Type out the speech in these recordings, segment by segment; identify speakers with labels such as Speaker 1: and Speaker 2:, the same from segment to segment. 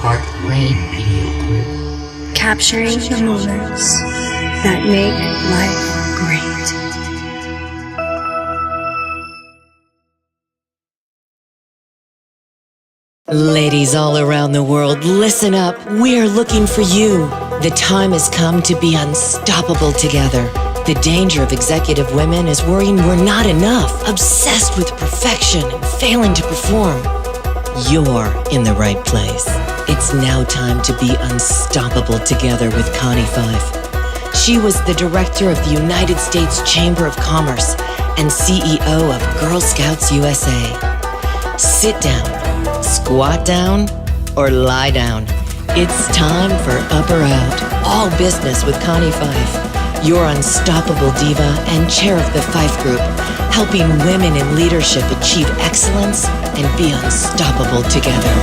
Speaker 1: iHeart Radio Group.
Speaker 2: Capturing the moments that make life great.
Speaker 3: Ladies all around the world, listen up. We're looking for you. The time has come to be unstoppable together. The danger of executive women is worrying we're not enough, obsessed with perfection and failing to perform. You're in the right place. It's now time to be unstoppable together with Connie Fife. She was the director of the United States Chamber of Commerce and CEO of Girl Scouts USA. Sit down, squat down, or lie down. It's time for Up or Out, all business with Connie Fife, your unstoppable diva and chair of the Fife Group, helping women in leadership achieve excellence and be unstoppable together.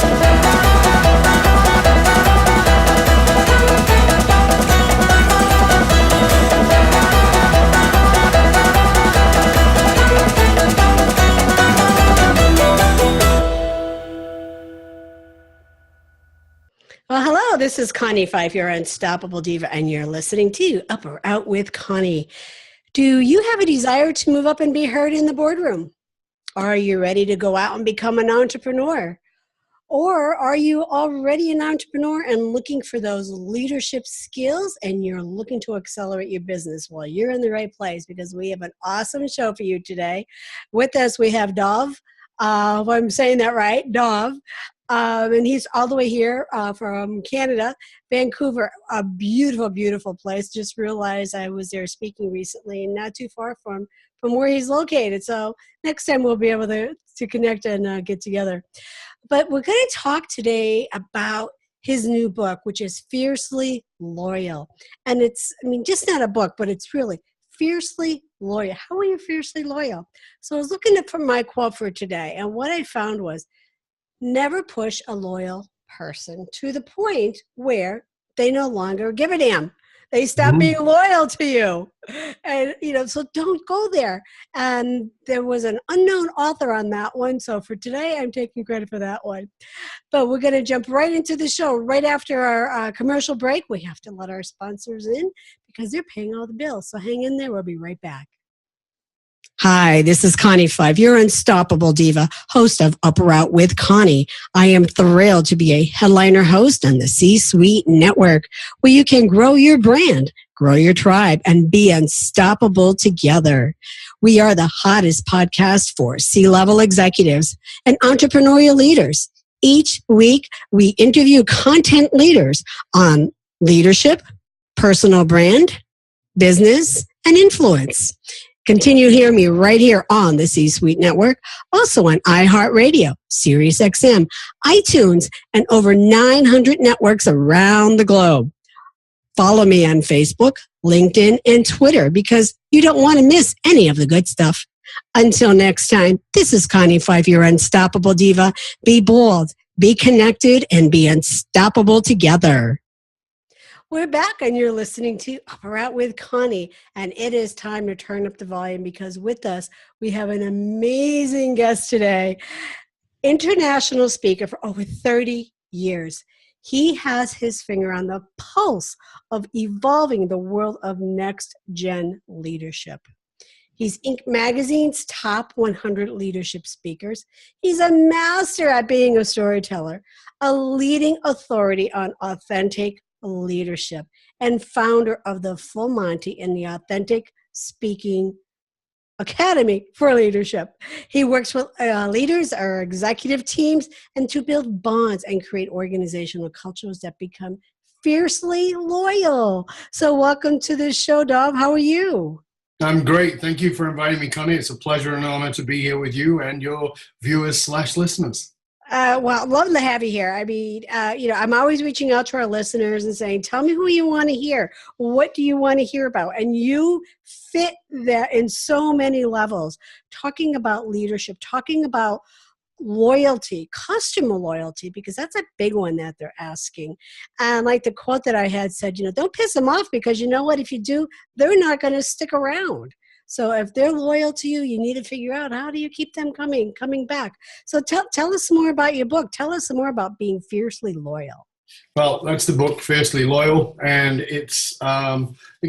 Speaker 4: Well, hello, this is Connie Fife, your unstoppable diva, and you're listening to Up or Out with Connie. Do you have a desire to move up and be heard in the boardroom? Are you ready to go out and become an entrepreneur? Or are you already an entrepreneur and looking for those leadership skills and you're looking to accelerate your business? Well, you're in the right place because we have an awesome show for you today. With us, we have Dov. If I'm saying that right, Dov. And he's all the way here from Canada, Vancouver, a beautiful, beautiful place. Just realized I was there speaking recently and not too far from where he's located. So next time we'll be able to connect and get together. But we're going to talk today about his new book, which is Fiercely Loyal. And it's, just not a book, but it's really fiercely loyal. How are you fiercely loyal? So I was looking for my quote for today, and what I found was, never push a loyal person to the point where they no longer give a damn. They stop being loyal to you. And, so don't go there. And there was an unknown author on that one. So for today, I'm taking credit for that one. But we're going to jump right into the show. Right after our commercial break, we have to let our sponsors in because they're paying all the bills. So hang in there. We'll be right back. Hi, this is Connie Five, your unstoppable diva, host of Up or Out with Connie. I am thrilled to be a headliner host on the C-Suite Network, where you can grow your brand, grow your tribe, and be unstoppable together. We are the hottest podcast for C-level executives and entrepreneurial leaders. Each week, we interview content leaders on leadership, personal brand, business, and influence. Continue to hear me right here on the C-Suite Network, also on iHeart Radio, Sirius XM, iTunes, and over 900 networks around the globe. Follow me on Facebook, LinkedIn, and Twitter because you don't want to miss any of the good stuff. Until next time, this is Connie Fife, your unstoppable diva. Be bold, be connected, and be unstoppable together. We're back and you're listening to Up or Out with Connie, and it is time to turn up the volume because with us, we have an amazing guest today, international speaker for over 30 years. He has his finger on the pulse of evolving the world of next-gen leadership. He's Inc. Magazine's top 100 leadership speakers. He's a master at being a storyteller, a leading authority on authentic leadership, and founder of the Full Monty and the Authentic Speaking Academy for Leadership. He works with leaders or executive teams and to build bonds and create organizational cultures that become fiercely loyal. So welcome to the show, Dov. How are you?
Speaker 5: I'm great. Thank you for inviting me, Connie. It's a pleasure and honor to be here with you and your viewers/listeners.
Speaker 4: Well, love to have you here. I'm always reaching out to our listeners and saying, tell me who you want to hear. What do you want to hear about? And you fit that in so many levels, talking about leadership, talking about loyalty, customer loyalty, because that's a big one that they're asking. And like the quote that I had said, don't piss them off because you know what, if you do, they're not going to stick around. So if they're loyal to you, you need to figure out how do you keep them coming back. So tell us more about your book. Tell us more about being fiercely loyal.
Speaker 5: Well, that's the book, Fiercely Loyal, and it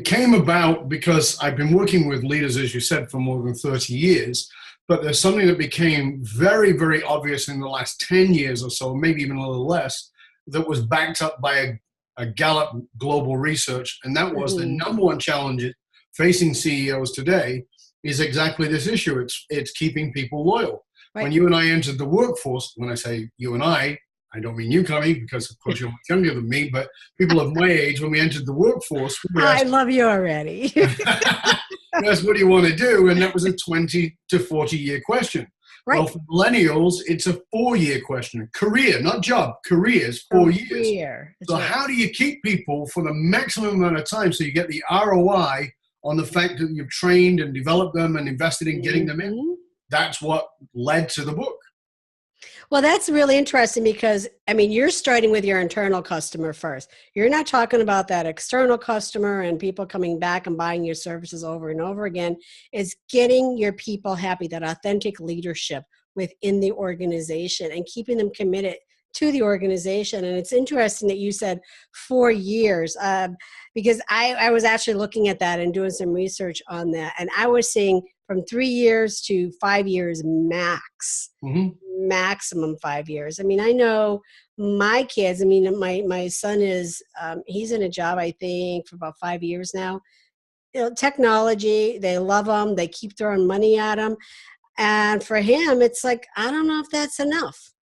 Speaker 5: came about because I've been working with leaders, as you said, for more than 30 years, but there's something that became very, very obvious in the last 10 years or so, maybe even a little less, that was backed up by a Gallup global research, and that was the number one challenge facing CEOs today is exactly this issue. It's keeping people loyal. Right. When you and I entered the workforce, when I say you and I don't mean you, Connie, because of course you're much younger than me, but people of my age, when we entered the workforce, we were asked,
Speaker 4: I love you already.
Speaker 5: That's what do you want to do? And that was a 20 to 40 year question. Right. Well, for millennials, it's a 4-year question. Career, not job. Career is 4 years. So how do you keep people for the maximum amount of time so you get the ROI on the fact that you've trained and developed them and invested in getting them in? That's what led to the book.
Speaker 4: Well, that's really interesting because, I mean, you're starting with your internal customer first. You're not talking about that external customer and people coming back and buying your services over and over again. It's getting your people happy, that authentic leadership within the organization and keeping them committed to the organization. And it's interesting that you said 4 years because I was actually looking at that and doing some research on that. And I was seeing from 3 years to 5 years max. Maximum 5 years. I mean, I know my kids, I mean, my son is, he's in a job, I think, for about 5 years now. You know, technology, they love them. They keep throwing money at them. And for him, it's like, I don't know if that's enough.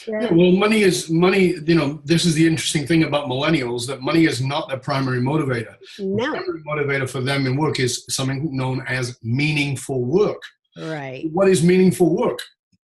Speaker 5: Yeah, well, money, you know, this is the interesting thing about millennials, that money is not their primary motivator.
Speaker 4: No.
Speaker 5: The primary motivator for them in work is something known as meaningful work.
Speaker 4: Right.
Speaker 5: What is meaningful work?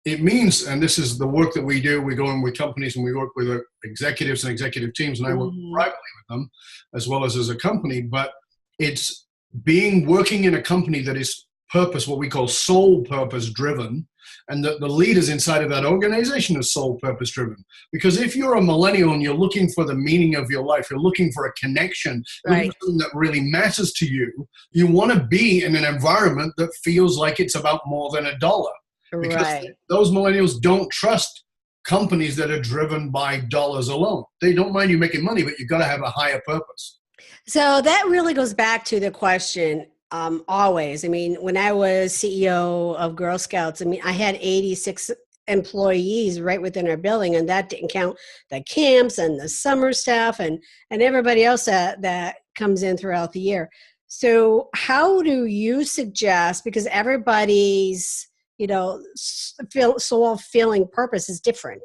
Speaker 5: It means, and this is the work that we do, we go in with companies and we work with executives and executive teams, and I work privately with them as well as a company, but it's working in a company that is what we call soul purpose driven, and the leaders inside of that organization are soul purpose driven. Because if you're a millennial and you're looking for the meaning of your life, you're looking for a connection, right, something that really matters to you, you want to be in an environment that feels like it's about more than a dollar. Because those millennials don't trust companies that are driven by dollars alone. They don't mind you making money, but you've got to have a higher purpose.
Speaker 4: So that really goes back to the question, always. I mean, when I was CEO of Girl Scouts, I mean, I had 86 employees right within our building, and that didn't count the camps and the summer staff and everybody else that comes in throughout the year. So how do you suggest, because everybody's, you know, feeling purpose is different.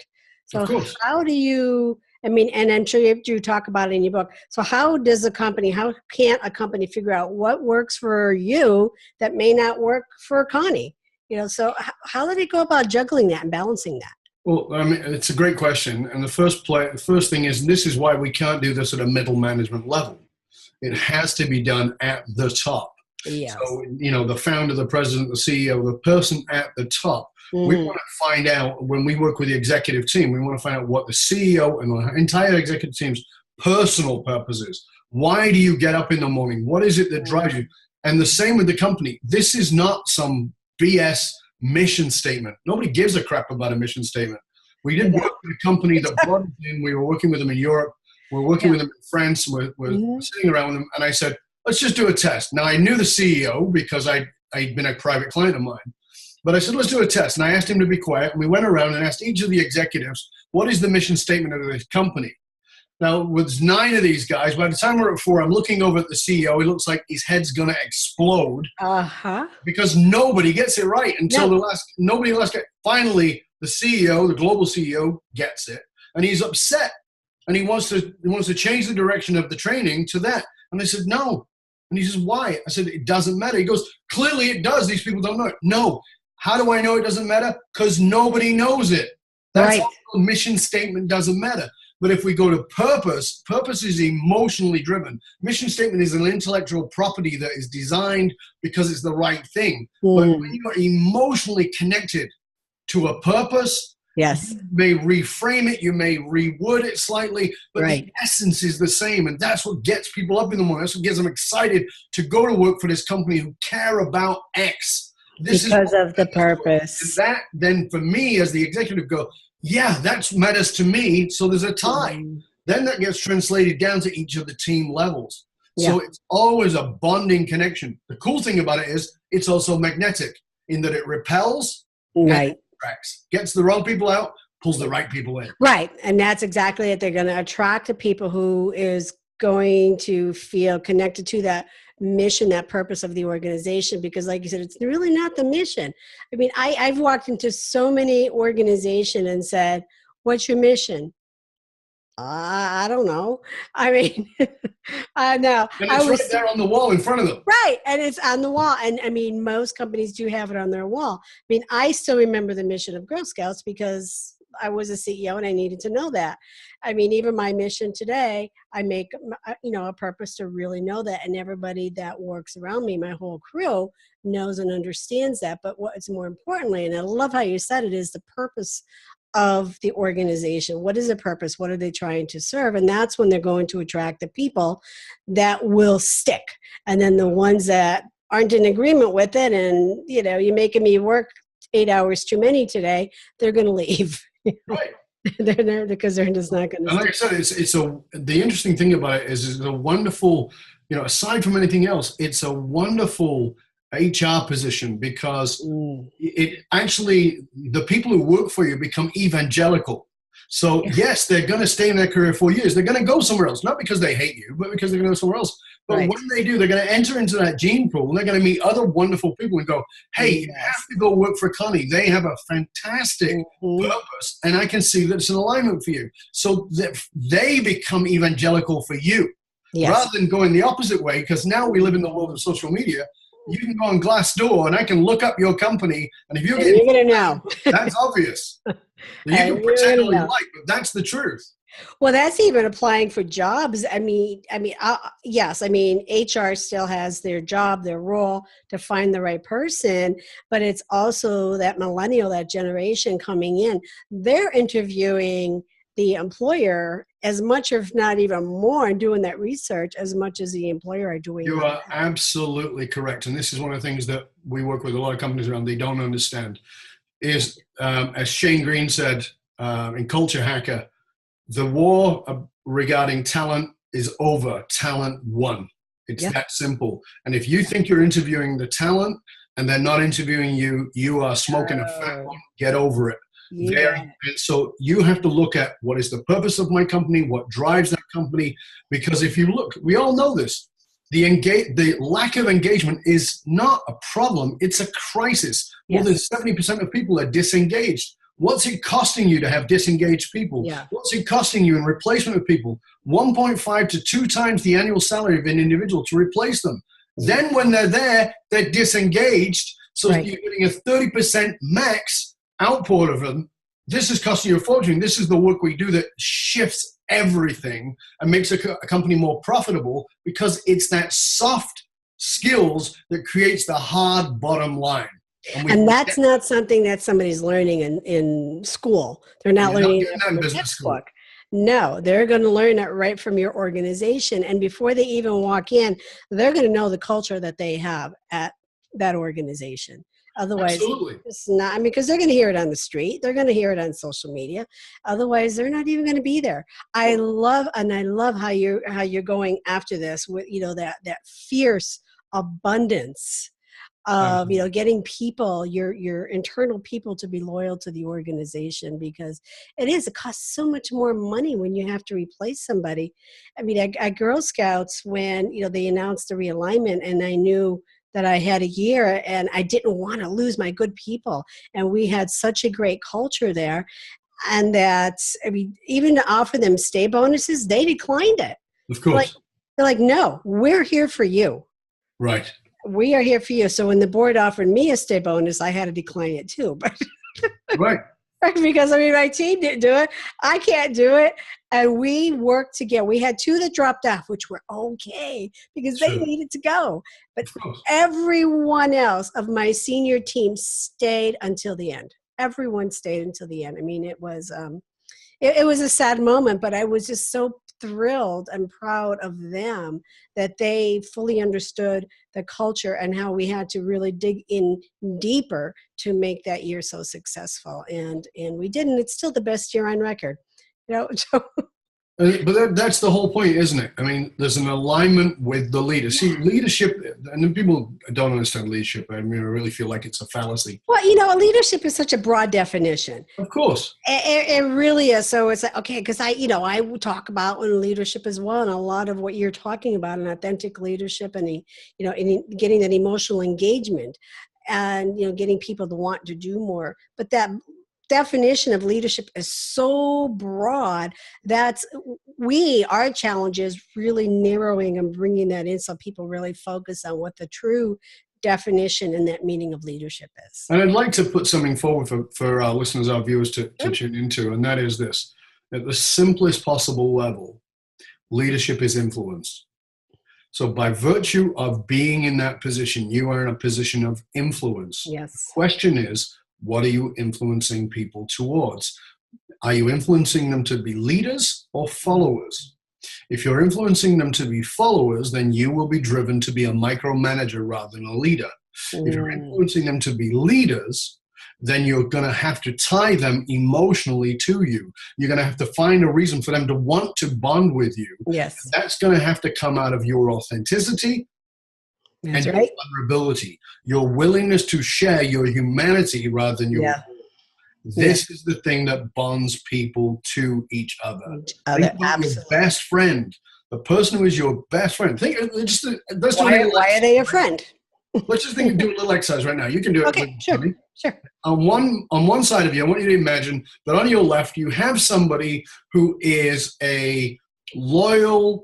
Speaker 4: So how do you, I mean, and I'm sure you talk about it in your book. So how can't a company figure out what works for you that may not work for Connie? You know, so how do they go about juggling that and balancing that?
Speaker 5: Well, I mean, it's a great question. And the first thing is, this is why we can't do this at a middle management level. It has to be done at the top. Yes. So, you know, the founder, the president, the CEO, the person at the top, we want to find out, when we work with the executive team, we want to find out what the CEO and the entire executive team's personal purpose is. Why do you get up in the morning? What is it that drives you? And the same with the company. This is not some BS mission statement. Nobody gives a crap about a mission statement. We did work with a company that brought us in. We were working with them in Europe. We're working with them in France. We're sitting around with them. And I said, let's just do a test. Now, I knew the CEO because I'd been a private client of mine. But I said, let's do a test. And I asked him to be quiet. And we went around and asked each of the executives, what is the mission statement of this company? Now, with 9 of these guys, by the time we're at 4, I'm looking over at the CEO. He looks like his head's going to explode. Because nobody gets it right until the last guy. Finally, the CEO, the global CEO, gets it. And he's upset. And he wants to change the direction of the training to that. And I said, no. And he says, why? I said, it doesn't matter. He goes, clearly it does. These people don't know it. No. How do I know it doesn't matter? Because nobody knows it. That's why the mission statement doesn't matter. But if we go to purpose, purpose is emotionally driven. Mission statement is an intellectual property that is designed because it's the right thing. But when you are emotionally connected to a purpose, yes, you may reframe it, you may reword it slightly, but the essence is the same. And that's what gets people up in the morning. That's what gets them excited to go to work for this company who care about X. This
Speaker 4: because of the purpose.
Speaker 5: That then for me as the executive go, yeah, that matters to me. So there's a tie. Then that gets translated down to each of the team levels. So it's always a bonding connection. The cool thing about it is it's also magnetic in that it repels and attracts, gets the wrong people out, pulls the right people in.
Speaker 4: Right. And that's exactly it. They're going to attract the people who is going to feel connected to that mission, that purpose of the organization, because like you said, it's really not the mission. I mean, I've walked into so many organizations and said, what's your mission? I don't know. I mean, no.
Speaker 5: And it's right there on the wall in front of them.
Speaker 4: Right. And it's on the wall. And I mean, most companies do have it on their wall. I mean, I still remember the mission of Girl Scouts because I was a CEO and I needed to know that. I mean, even my mission today, I make, a purpose to really know that. And everybody that works around me, my whole crew, knows and understands that. But what's more importantly, and I love how you said it, is the purpose of the organization. What is the purpose? What are they trying to serve? And that's when they're going to attract the people that will stick. And then the ones that aren't in agreement with it and, you're making me work 8 hours too many today, they're going to leave.
Speaker 5: Right.
Speaker 4: They're there because they're just not going to.
Speaker 5: And like I said, the interesting thing about it is it's a wonderful, aside from anything else, it's a wonderful HR position because it actually, the people who work for you become evangelical. So yes, they're going to stay in their career 4 years. They're going to go somewhere else, not because they hate you, but because they're going to go somewhere else. But when they do, they're going to enter into that gene pool. And they're going to meet other wonderful people and go, hey, you have to go work for Connie. They have a fantastic purpose. And I can see that it's an alignment for you. So that they become evangelical for you rather than going the opposite way. Because now we live in the world of social media. You can go on Glassdoor and I can look up your company. And if you're
Speaker 4: going to know,
Speaker 5: that's obvious. You can pretend all you like, but that's the truth.
Speaker 4: Well, that's even applying for jobs. Yes. I mean, HR still has their job, their role to find the right person, but it's also that millennial, that generation coming in. They're interviewing the employer as much, if not even more, and doing that research as much as the employer are doing.
Speaker 5: You are absolutely correct. And this is one of the things that we work with a lot of companies around, they don't understand, is, as Shane Green said in Culture Hacker, the war regarding talent is over. Talent won. It's that simple. And if you think you're interviewing the talent and they're not interviewing you, you are smoking a fat one. Get over it. And so you have to look at what is the purpose of my company, what drives that company. Because if you look, we all know this, the lack of engagement is not a problem. It's a crisis. More than 70% of people are disengaged. What's it costing you to have disengaged people? What's it costing you in replacement of people? 1.5 to 2 times the annual salary of an individual to replace them. Then when they're there, they're disengaged. So you're getting a 30% max output of them. This is costing you a fortune. This is the work we do that shifts everything and makes a company more profitable because it's that soft skills that creates the hard bottom line.
Speaker 4: And that's not something that somebody's learning in school. They're not learning that from a textbook. No, they're going to learn it right from your organization. And before they even walk in, they're going to know the culture that they have at that organization. Otherwise, it's not, because they're going to hear it on the street. They're going to hear it on social media. Otherwise, they're not even going to be there. I love how you're going after this with, that fierce abundance of getting people, your internal people, to be loyal to the organization, because it costs so much more money when you have to replace somebody. I mean, at Girl Scouts, when they announced the realignment, and I knew that I had a year, and I didn't want to lose my good people, and we had such a great culture there, and that, even to offer them stay bonuses, they declined it.
Speaker 5: Of course,
Speaker 4: they're like, no, we're here for you.
Speaker 5: Right.
Speaker 4: We are here for you. So when the board offered me a stay bonus, I had to decline it too. But
Speaker 5: right.
Speaker 4: Because my team didn't do it. I can't do it. And we worked together. We had 2 that dropped off, which were okay because they needed to go. But everyone else of my senior team stayed until the end. Everyone stayed until the end. I mean, it was a sad moment, but I was just so thrilled and proud of them that they fully understood the culture and how we had to really dig in deeper to make that year so successful. And we did, and it's still the best year on record. So
Speaker 5: But that's the whole point, isn't it? I mean, there's an alignment with the leader. See, leadership, and then people don't understand leadership. I mean, I really feel like it's a fallacy.
Speaker 4: Well, leadership is such a broad definition.
Speaker 5: Of course.
Speaker 4: It really is. So it's like, okay, because I talk about when leadership is one, a lot of what you're talking about, an authentic leadership and, getting that emotional engagement and, getting people to want to do more. But that definition of leadership is so broad that our challenge is really narrowing and bringing that in so people really focus on what the true definition and that meaning of leadership is.
Speaker 5: And I'd like to put something forward for our listeners, our viewers to tune into, and that is this. At the simplest possible level, leadership is influence. So by virtue of being in that position, you are in a position of influence.
Speaker 4: Yes.
Speaker 5: The question is, what are you influencing people towards? Are you influencing them to be leaders or followers? If you're influencing them to be followers, then you will be driven to be a micromanager rather than a leader. If you're influencing them to be leaders, then you're going to have to tie them emotionally to you. You're going to have to find a reason for them to want to bond with you.
Speaker 4: Yes.
Speaker 5: That's going to have to come out of your authenticity.
Speaker 4: That's
Speaker 5: and
Speaker 4: right.
Speaker 5: your vulnerability, your willingness to share your humanity rather than your. This is the thing that bonds people to each other. Think about your best friend, the person who is your best friend. Think just
Speaker 4: why are they a friend?
Speaker 5: Let's just do a little exercise right now. You can do it.
Speaker 4: Okay, sure.
Speaker 5: On one side of you, I want you to imagine that on your left you have somebody who is a loyal,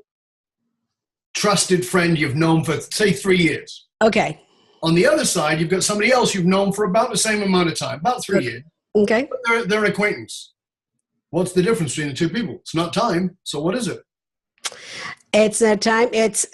Speaker 5: trusted friend you've known for, say, 3 years.
Speaker 4: Okay.
Speaker 5: On the other side, you've got somebody else you've known for about the same amount of time, about 3 years.
Speaker 4: Okay.
Speaker 5: But they're an acquaintance. What's the difference between the two people? It's not time. So what is it?
Speaker 4: It's not time. It's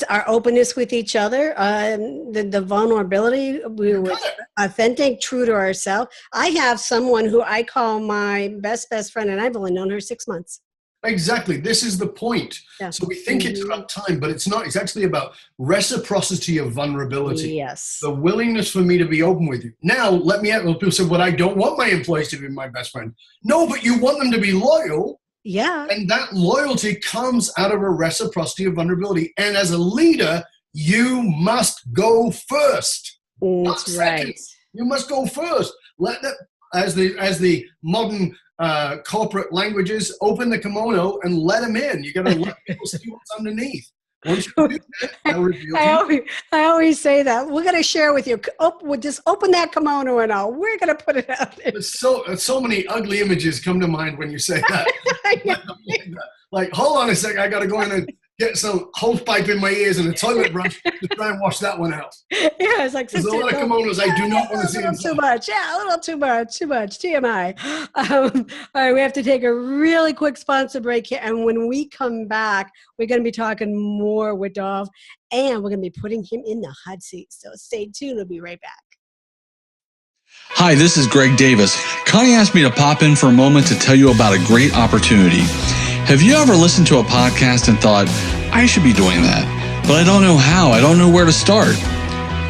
Speaker 4: our openness with each other, the vulnerability. We were authentic, true to ourselves. I have someone who I call my best friend, and I've only known her 6 months.
Speaker 5: Exactly. This is the point. Yeah. So we think it's about time, but it's not. It's actually about reciprocity of vulnerability.
Speaker 4: Yes.
Speaker 5: The willingness for me to be open with you. Now, let me add, people say, well, I don't want my employees to be my best friend. No, but you want them to be loyal.
Speaker 4: Yeah.
Speaker 5: And that loyalty comes out of a reciprocity of vulnerability. And as a leader, you must go first.
Speaker 4: That's right.
Speaker 5: You must go first. Let that, as the modern corporate languages, open the kimono and let them in. You got to let people see what's underneath. Once you do that, they'll reveal
Speaker 4: I always say that. We're going to share with you. We'll just open that kimono and we're going to put it out there.
Speaker 5: So many ugly images come to mind when you say that. Like, hold on a second. I got to go in and get some hose pipe in my ears and a toilet brush to try and wash that one out.
Speaker 4: Yeah, it's like
Speaker 5: there's a lot of kimonos I do not want to see.
Speaker 4: A little too much. Yeah, a little too much. TMI. All right, we have to take a really quick sponsor break here. And when we come back, we're going to be talking more with Dov, and we're going to be putting him in the hot seat. So stay tuned. We'll be right back.
Speaker 6: Hi, this is Greg Davis. Connie asked me to pop in for a moment to tell you about a great opportunity. Have you ever listened to a podcast and thought, I should be doing that, but I don't know how, I don't know where to start?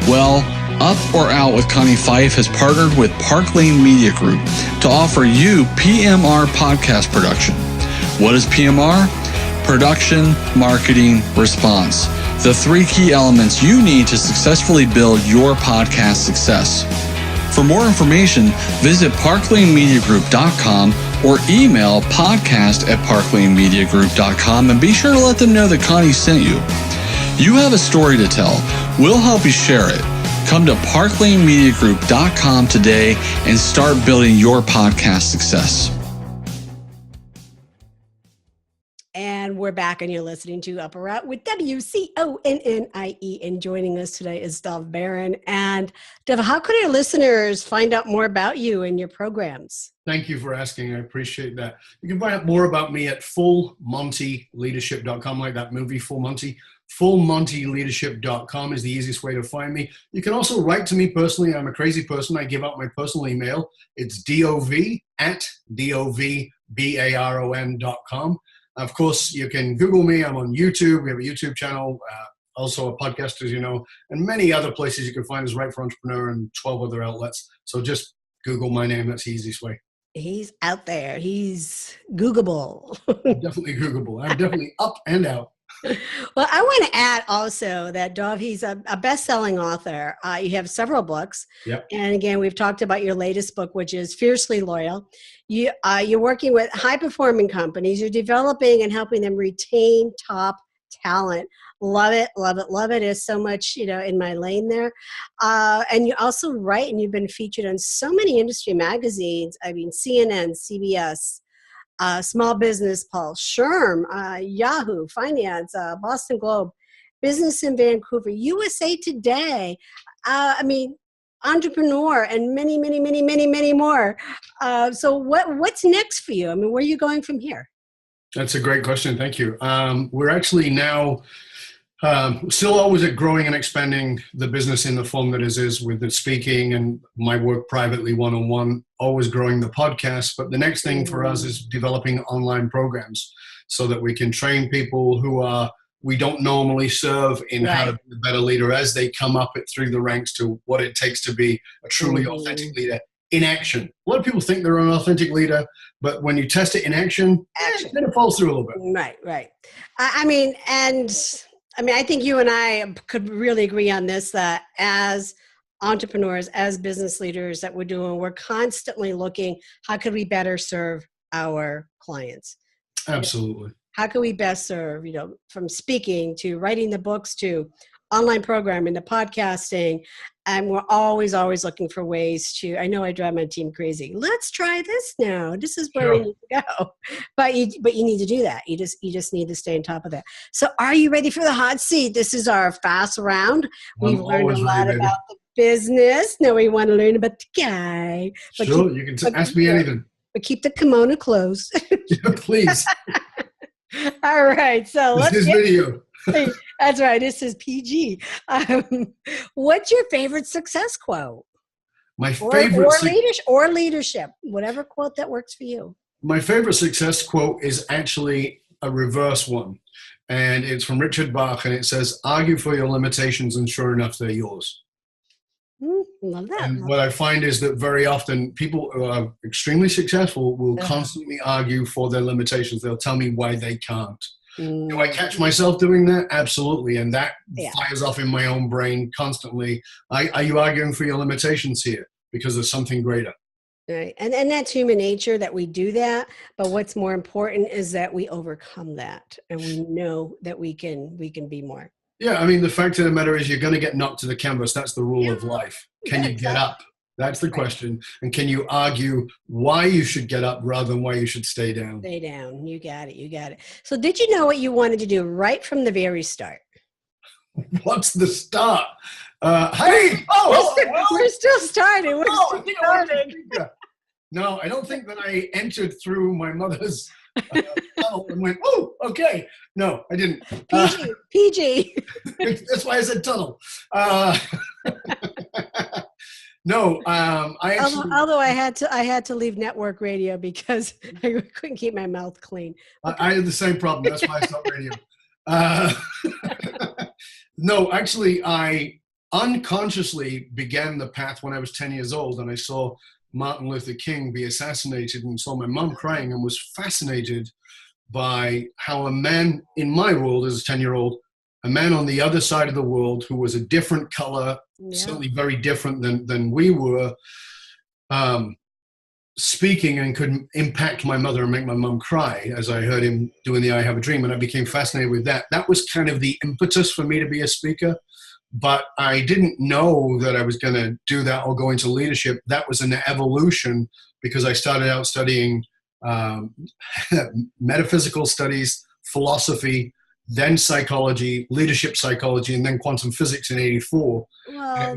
Speaker 6: Well, Up or Out with Connie Fife has partnered with Park Lane Media Group to offer you PMR podcast production. What is PMR? Production, marketing, response. The 3 key elements you need to successfully build your podcast success. For more information, visit parklanemediagroup.com or email podcast@parklanemediagroup.com and be sure to let them know that Connie sent you. You have a story to tell. We'll help you share it. Come to parklanemediagroup.com today and start building your podcast success.
Speaker 4: And we're back, and you're listening to Up or Out with WCONNIE. And joining us today is Dov Baron. And Dov, how could our listeners find out more about you and your programs?
Speaker 5: Thank you for asking. I appreciate that. You can find out more about me at fullmontyleadership.com, like that movie, Full Monty. fullmontyleadership.com is the easiest way to find me. You can also write to me personally. I'm a crazy person. I give out my personal email. It's dov@dovbaron.com. Of course, you can Google me. I'm on YouTube. We have a YouTube channel, also a podcast, as you know, and many other places you can find us, Right for Entrepreneur, and 12 other outlets. So just Google my name. That's the easiest way.
Speaker 4: He's out there. He's Googleable.
Speaker 5: Definitely Googleable. I'm definitely up and out.
Speaker 4: Well, I want to add also that Dov, he's a best-selling author. You have several books.
Speaker 5: Yep.
Speaker 4: And again, we've talked about your latest book, which is Fiercely Loyal. You're working with high-performing companies. You're developing and helping them retain top talent. Love it, love it, love it. There's so much, in my lane there. And you also write, and you've been featured on so many industry magazines. I mean, CNN, CBS, Small Business Pulse, SHRM, Yahoo, Finance, Boston Globe, Business in Vancouver, USA Today. Entrepreneur, and many, many, many, many, many more. So what's next for you? I mean, where are you going from here?
Speaker 5: That's a great question. Thank you. We're actually now still always at growing and expanding the business in the form that it is with the speaking and my work privately one-on-one, always growing the podcast. But the next thing for us is developing online programs so that we can train people who we don't normally serve in how to be a better leader as they come up through the ranks to what it takes to be a truly authentic leader in action. A lot of people think they're an authentic leader, but when you test it in action, then it falls through a little bit.
Speaker 4: Right. I think you and I could really agree on this, that as entrepreneurs, as business leaders that we're constantly looking, how could we better serve our clients?
Speaker 5: Absolutely.
Speaker 4: How can we best serve, from speaking to writing the books to online programming to podcasting. And we're always looking for ways to, I know I drive my team crazy. Let's try this now. This is where we need to go. But you need to do that. You just need to stay on top of that. So are you ready for the hot seat? This is our fast round. We've learned a lot about the business. Now we want to learn about the guy.
Speaker 5: Sure, you can ask me anything.
Speaker 4: But keep the kimono closed.
Speaker 5: Yeah, please.
Speaker 4: All right. So let's
Speaker 5: this video.
Speaker 4: That's right. This is PG. What's your favorite success quote?
Speaker 5: My favorite
Speaker 4: or leadership, whatever quote that works for you.
Speaker 5: My favorite success quote is actually a reverse one, and it's from Richard Bach, and it says, "Argue for your limitations, and sure enough, they're yours."
Speaker 4: Love that.
Speaker 5: And what I find is that very often people who are extremely successful will constantly argue for their limitations. They'll tell me why they can't. Do I catch myself doing that? Absolutely. And that fires off in my own brain constantly. Are you arguing for your limitations here? Because there's something greater.
Speaker 4: Right. And that's human nature that we do that. But what's more important is that we overcome that. And we know that we can be more.
Speaker 5: Yeah. I mean, the fact of the matter is you're going to get knocked to the canvas. That's the rule of life. Can you get up? That's the question. And can you argue why you should get up rather than why you should stay down?
Speaker 4: Stay down. You got it. So did you know what you wanted to do right from the very start?
Speaker 5: What's the start? Hey!
Speaker 4: We're still starting.
Speaker 5: No, I don't think that I entered through my mother's tunnel and went, oh, okay. No, I didn't.
Speaker 4: PG.
Speaker 5: That's why I said tunnel. No,
Speaker 4: although I had to leave network radio because I couldn't keep my mouth clean.
Speaker 5: I had the same problem. That's why I stopped radio. No, actually, I unconsciously began the path when I was 10 years old, and I saw Martin Luther King be assassinated and saw my mom crying and was fascinated by how a man in my world as a 10-year-old, a man on the other side of the world who was a different color, certainly very different than we were, speaking and could impact my mother and make my mom cry as I heard him doing the I Have a Dream. And I became fascinated with that. That was kind of the impetus for me to be a speaker. But I didn't know that I was going to do that or go into leadership. That was an evolution because I started out studying metaphysical studies, philosophy, then psychology, leadership psychology, and then quantum physics in '84.
Speaker 4: Well,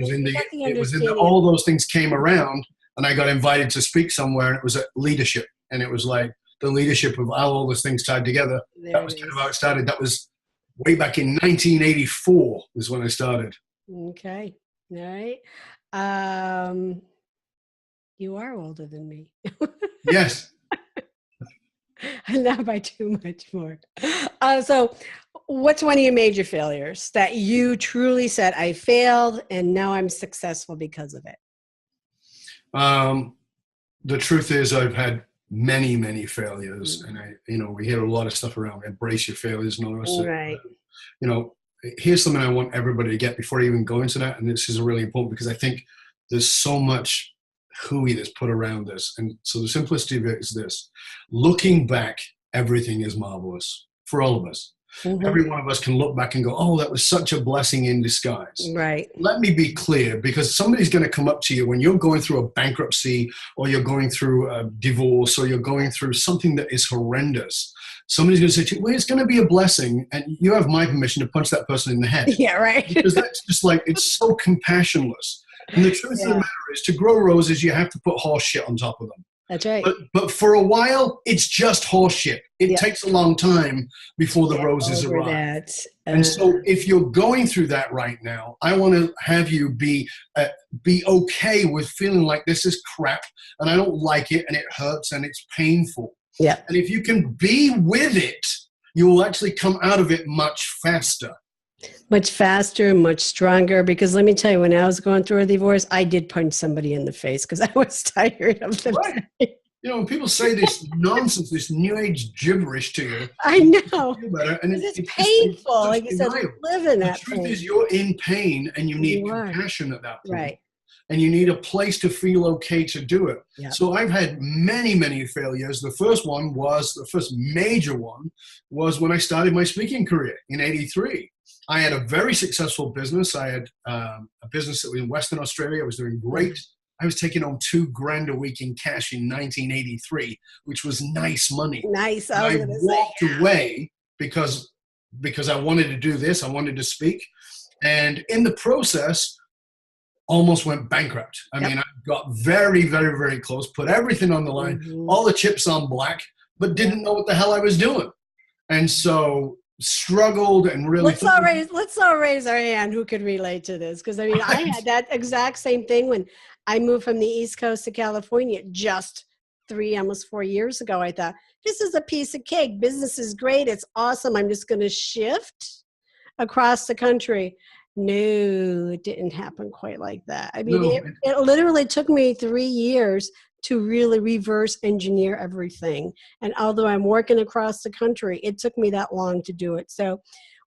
Speaker 5: all those things came around, and I got invited to speak somewhere, and it was at leadership, and it was like the leadership of how all those things tied together. That was kind of how it started. That was way back in 1984 is when I started.
Speaker 4: Okay. All right. You are older than me.
Speaker 5: Yes.
Speaker 4: Not by too much more. So what's one of your major failures that you truly said, I failed and now I'm successful because of it?
Speaker 5: The truth is I've had many failures, and we hear a lot of stuff around embrace your failures and all the rest of it.
Speaker 4: Right.
Speaker 5: Here's something I want everybody to get before I even go into that, and this is really important because I think there's so much hooey that's put around this. And so the simplicity of it is this: looking back, everything is marvelous for all of us. Mm-hmm. Every one of us can look back and go, oh, that was such a blessing in disguise.
Speaker 4: Right.
Speaker 5: Let me be clear, because somebody's going to come up to you when you're going through a bankruptcy, or you're going through a divorce, or you're going through something that is horrendous. Somebody's going to say to you, well, it's going to be a blessing. And you have my permission to punch that person in the head.
Speaker 4: Yeah, right.
Speaker 5: Because that's just like, it's so compassionless. And the truth of the matter is, to grow roses, you have to put horse shit on top of them.
Speaker 4: That's right.
Speaker 5: But for a while, it's just horse shit. It takes a long time before the roses arrive. And so if you're going through that right now, I want to have you be okay with feeling like this is crap and I don't like it and it hurts and it's painful.
Speaker 4: Yeah.
Speaker 5: And if you can be with it, you will actually come out of it much faster.
Speaker 4: Much faster, much stronger. Because let me tell you, when I was going through a divorce, I did punch somebody in the face because I was tired of them.
Speaker 5: Right. When people say this nonsense, this new age gibberish to you,
Speaker 4: I know.
Speaker 5: And
Speaker 4: it's painful. Like you said, live in that
Speaker 5: pain. The truth is, you're in pain, and you need compassion at that point.
Speaker 4: Right.
Speaker 5: And you need a place to feel okay to do it. Yeah. So I've had many failures. The first major one was when I started my speaking career in '83. I had a very successful business. I had a business that was in Western Australia. I was doing great. I was taking home $2,000 a week in cash in 1983, which was nice money.
Speaker 4: Nice.
Speaker 5: I walked away because I wanted to do this. I wanted to speak. And in the process, almost went bankrupt. I mean, I got very close, put everything on the line, all the chips on black, but didn't know what the hell I was doing. And so struggled and really
Speaker 4: let's all raise our hand who could relate to this, because I mean I had that exact same thing when I moved from the East Coast to California just almost 4 years ago. I thought, this is a piece of cake, business is great, it's awesome, I'm just going to shift across the country. No, it didn't happen quite like that. I mean, it literally took me 3 years to really reverse engineer everything. And although I'm working across the country, it took me that long to do it. So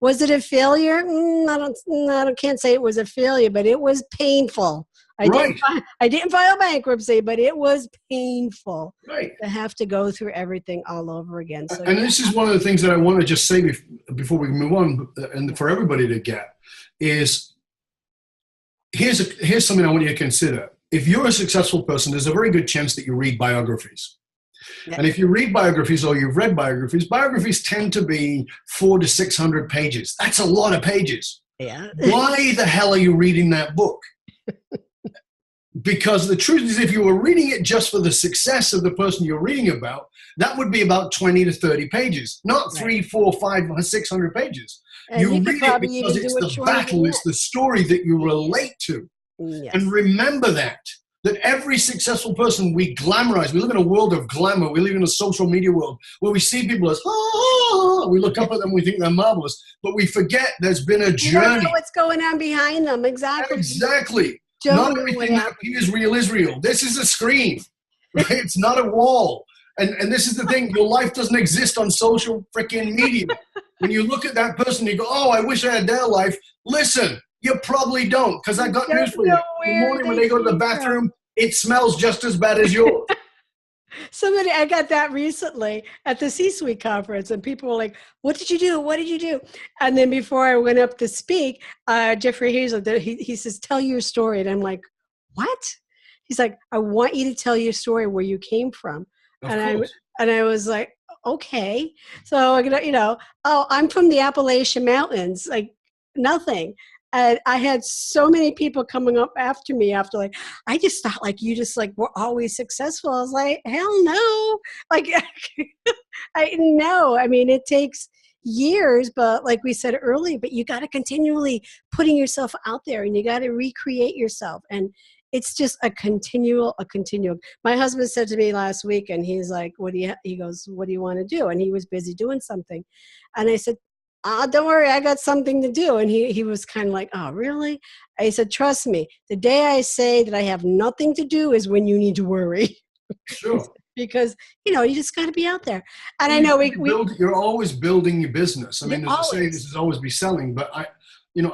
Speaker 4: was it a failure? I can't say it was a failure, but it was painful. I didn't file bankruptcy, but it was painful to have to go through everything all over again. So,
Speaker 5: and this is one of the things that I want to just say before we move on, and for everybody to get, is here's something I want you to consider. If you're a successful person, there's a very good chance that you read biographies. Yeah. And if you read biographies or you've read biographies tend to be 400 to 600 pages. That's a lot of pages.
Speaker 4: Yeah.
Speaker 5: Why the hell are you reading that book? Because the truth is, if you were reading it just for the success of the person you're reading about, that would be about 20 to 30 pages, not 3, 4, 5, 600 pages.
Speaker 4: And
Speaker 5: you read it because it's the battle, it's the story that you relate to.
Speaker 4: Yes.
Speaker 5: And remember that every successful person we glamorize. We live in a world of glamour. We live in a social media world where we see people as, we look up at them, we think they're marvelous, but we forget there's been a journey. You don't
Speaker 4: know what's going on behind them.
Speaker 5: Exactly. Not everything that appears real is real. This is a screen, right? It's not a wall. And this is the thing. Your life doesn't exist on social freaking media. When you look at that person, you go, oh, I wish I had their life. Listen, you probably don't, because I got news for you. In the morning when they go to the bathroom, it smells just as bad as yours.
Speaker 4: I got that recently at the C-Suite conference, and people were like, what did you do? What did you do? And then before I went up to speak, Jeffrey Hazel, he says, tell your story. And I'm like, what? He's like, I want you to tell your story where you came from. And I was like, okay. So, I'm from the Appalachian Mountains, like nothing. And I had so many people coming up after me I just thought you just were always successful. I was like, hell no. I mean, it takes years, but like we said earlier, but you got to continually putting yourself out there, and you got to recreate yourself. And it's just a continuum. My husband said to me last week, and he's like, he goes, what do you want to do? And he was busy doing something. And I said, don't worry, I got something to do. And he was kind of like, oh, really? I said, trust me, the day I say that I have nothing to do is when you need to worry.
Speaker 5: Sure.
Speaker 4: Because, you just got to be out there. And I know
Speaker 5: you're always building your business. I mean, there's a saying, this is always be selling, but I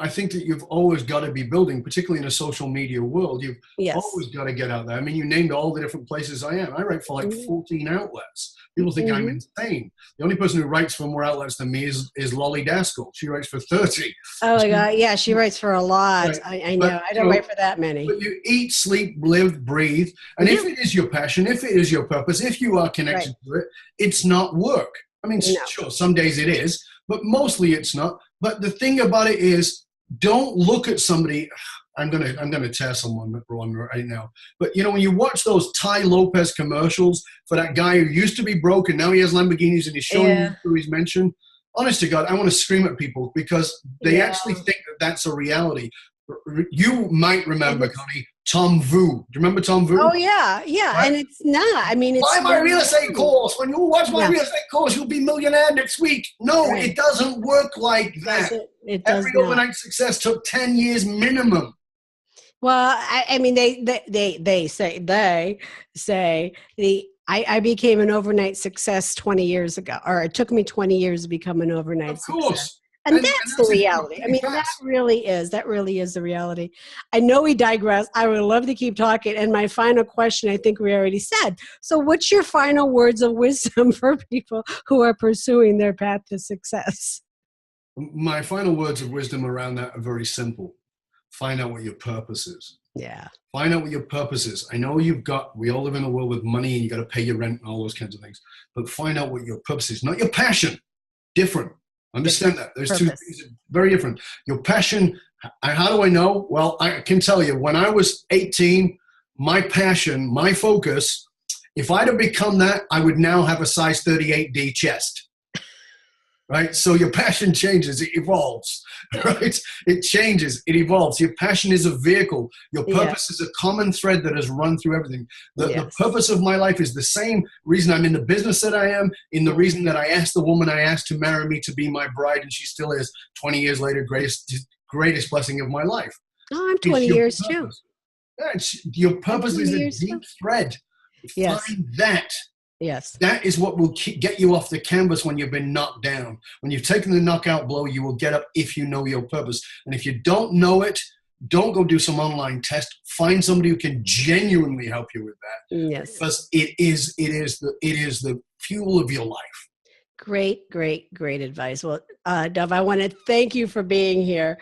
Speaker 5: think that you've always got to be building, particularly in a social media world. You've always got to get out there. I mean, you named all the different places I am. I write for like 14 outlets. People think I'm insane. The only person who writes for more outlets than me is Lolly Daskell. She writes for 30.
Speaker 4: Oh, my God. Yeah, she writes for a lot. Right. I know. But, I don't write for that many.
Speaker 5: But you eat, sleep, live, breathe. And if it is your passion, if it is your purpose, if you are connected to it, it's not work. I mean, sure, some days it is, but mostly it's not. But the thing about it is, don't look at somebody. I'm gonna tear someone right now. But when you watch those Tai Lopez commercials for that guy who used to be broke and now he has Lamborghinis and he's showing you who he's mentioned, honest to God, I want to scream at people because they actually think that that's a reality. You might remember, Connie, Tom Vu. Do you remember Tom Vu?
Speaker 4: Oh, yeah. Right? And it's not. I mean, it's...
Speaker 5: Buy my real estate course. When you watch my real estate course, you'll be millionaire next week. No, it doesn't work like that.
Speaker 4: It does
Speaker 5: Every overnight success took 10 years minimum.
Speaker 4: Well, I mean, they say I became an overnight success 20 years ago, or it took me 20 years to become an overnight success. Of course. And that's the reality. I mean, that really is the reality. I know we digress. I would love to keep talking. And my final question, I think we already said. So what's your final words of wisdom for people who are pursuing their path to success?
Speaker 5: My final words of wisdom around that are very simple. Find out what your purpose is.
Speaker 4: Yeah.
Speaker 5: Find out what your purpose is. I know we all live in a world with money and you got to pay your rent and all those kinds of things, but find out what your purpose is, not your passion. Different. Understand that. There's two things that are very different. Your passion, how do I know? Well, I can tell you, when I was 18, my passion, my focus, if I'd have become that, I would now have a size 38D chest. Right? So your passion changes, it evolves, right? It changes, it evolves. Your passion is a vehicle. Your purpose is a common thread that has run through everything. The purpose of my life is the same reason I'm in the business that I am, in the reason that I asked the woman I asked to marry me to be my bride, and she still is 20 years later, greatest blessing of my life.
Speaker 4: Oh, I'm 20 years too.
Speaker 5: Your purpose is a deep thread. Find that.
Speaker 4: Yes.
Speaker 5: That is what will get you off the canvas when you've been knocked down. When you've taken the knockout blow, you will get up if you know your purpose. And if you don't know it, don't go do some online test. Find somebody who can genuinely help you with that.
Speaker 4: Yes.
Speaker 5: Because it is the fuel of your life.
Speaker 4: Great advice. Well, Dov, I want to thank you for being here.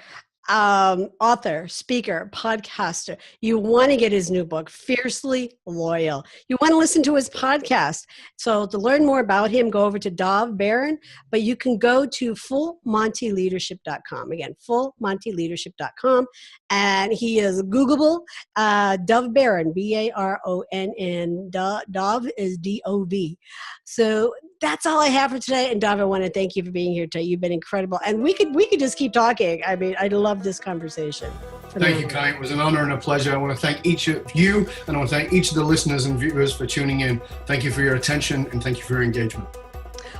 Speaker 4: Author, speaker, podcaster. You want to get his new book, Fiercely Loyal. You want to listen to his podcast. So to learn more about him, go over to Dov Baron, but you can go to fullmontyleadership.com. Again, fullmontyleadership.com. And he is Googleable, Dov Baron, Baronn. Dov is D-O-V. So that's all I have for today. And Dov, I want to thank you for being here today. You've been incredible. And we could just keep talking. I mean, I love this conversation.
Speaker 5: Thank you, Connie. It was an honor and a pleasure. I want to thank each of you, and I want to thank each of the listeners and viewers for tuning in. Thank you for your attention, and thank you for your engagement.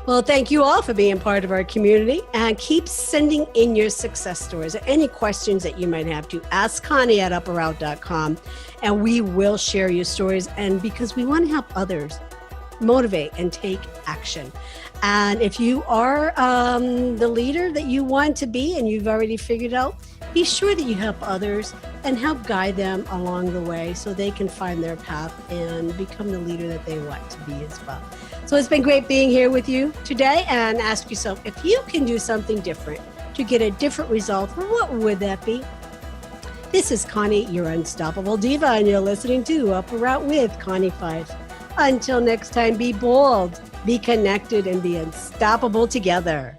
Speaker 4: Well, thank you all for being part of our community, and keep sending in your success stories or any questions that you might have to Ask Connie at upperout.com, and we will share your stories, and because we want to help others motivate and take action. And if you are the leader that you want to be and you've already figured out, be sure that you help others and help guide them along the way so they can find their path and become the leader that they want to be as well. So it's been great being here with you today, and ask yourself, if you can do something different to get a different result, what would that be? This is Connie, your unstoppable diva, and you're listening to Upper Out with Connie Fife. Until next time, be bold, be connected, and be unstoppable together.